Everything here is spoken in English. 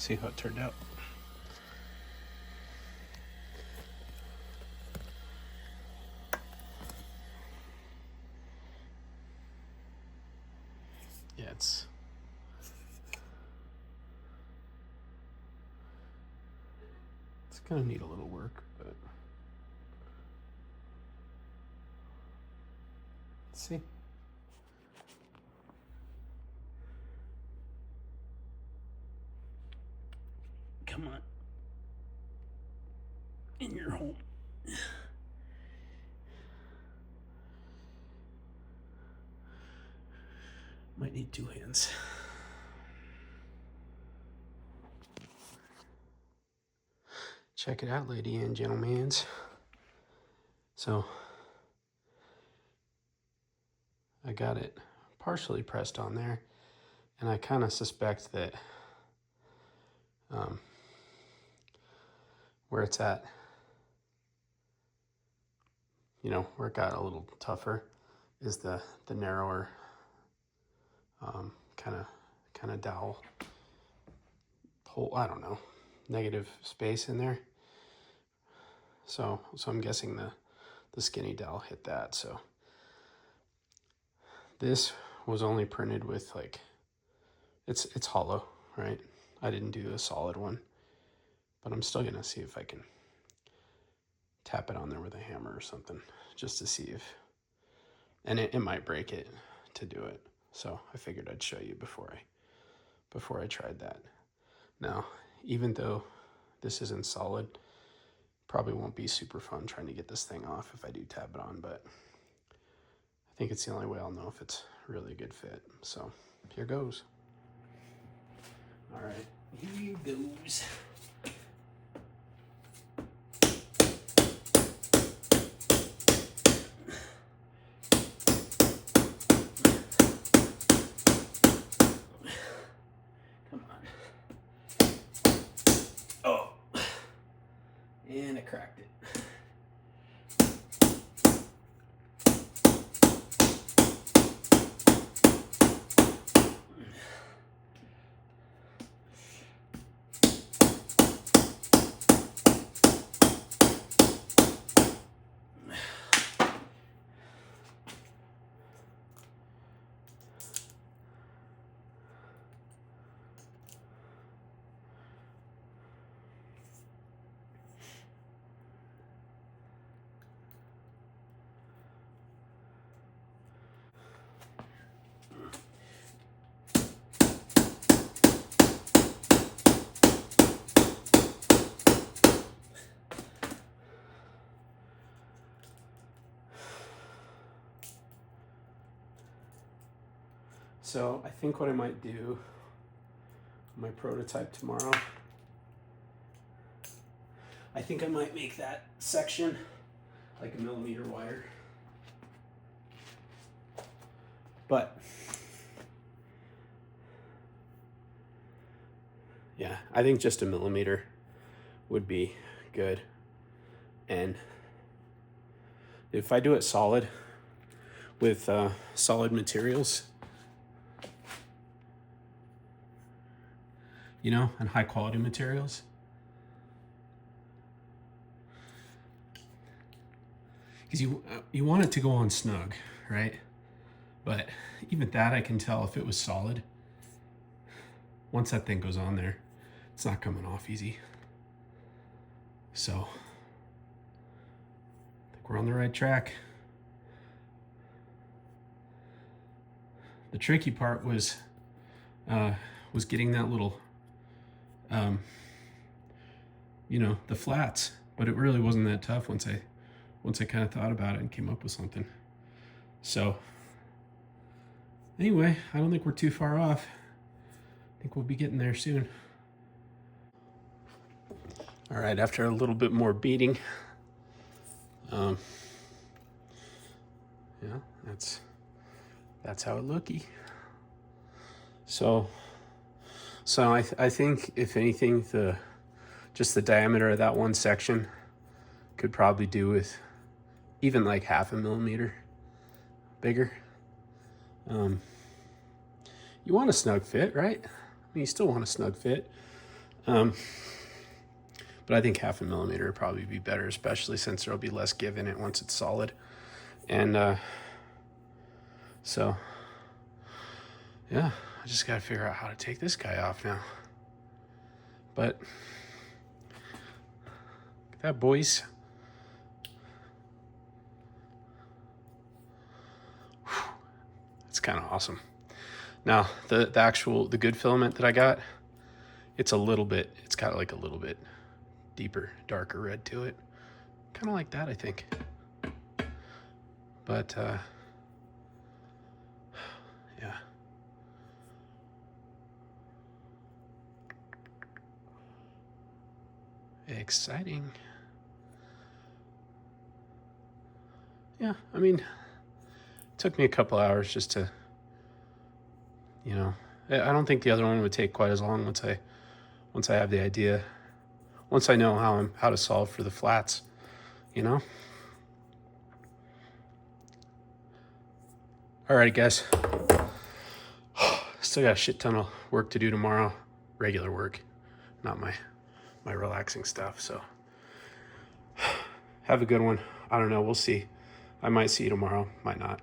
see how it turned out. Yeah, it's gonna need a little work, but let's see. Come on. In your home. Might need 2 hands. Check it out, lady and gentlemen. So I got it partially pressed on there, and I kind of suspect that where it's at, you know, where it got a little tougher is the narrower kind of dowel hole, I don't know, negative space in there. So I'm guessing the skinny dowel hit that. So this was only printed with, like, it's hollow, right? I didn't do a solid one, but I'm still gonna see if I can tap it on there with a hammer or something, just to see if, and it might break it to do it. So I figured I'd show you before I tried that. Now, even though this isn't solid, probably won't be super fun trying to get this thing off if I do tap it on, but I think it's the only way I'll know if it's really a good fit. So here goes. All right, here goes. Come on. Oh, and I cracked it. So I think what I might do, my prototype tomorrow, I think I might make that section like 1mm wider. But yeah, I think just 1mm would be good. And if I do it solid with solid materials, you know, and high quality materials, because you want it to go on snug, right? But even that, I can tell if it was solid, once that thing goes on there, it's not coming off easy. So I think we're on the right track. The tricky part was getting that little, you know, the flats, but it really wasn't that tough once I kind of thought about it and came up with something. So anyway, I don't think we're too far off. I think we'll be getting there soon. All right, after a little bit more beating, yeah, that's how it looky. So I think if anything, just the diameter of that one section could probably do with even like 0.5 mm bigger. You want a snug fit, right? I mean, you still want a snug fit. But I think 0.5 millimeter would probably be better, especially since there'll be less give in it once it's solid. And so, yeah, I just got to figure out how to take this guy off now. But that, boys. It's kind of awesome. Now, the good filament that I got, it's got like a little bit deeper, darker red to it. Kind of like that, I think. But, yeah. Exciting. Yeah, I mean, it took me a couple hours just to, I don't think the other one would take quite as long once I have the idea. Once I know how to solve for the flats, All right, guys. Still got a shit ton of work to do tomorrow. Regular work, not my relaxing stuff. So have a good one. I don't know. We'll see. I might see you tomorrow. Might not.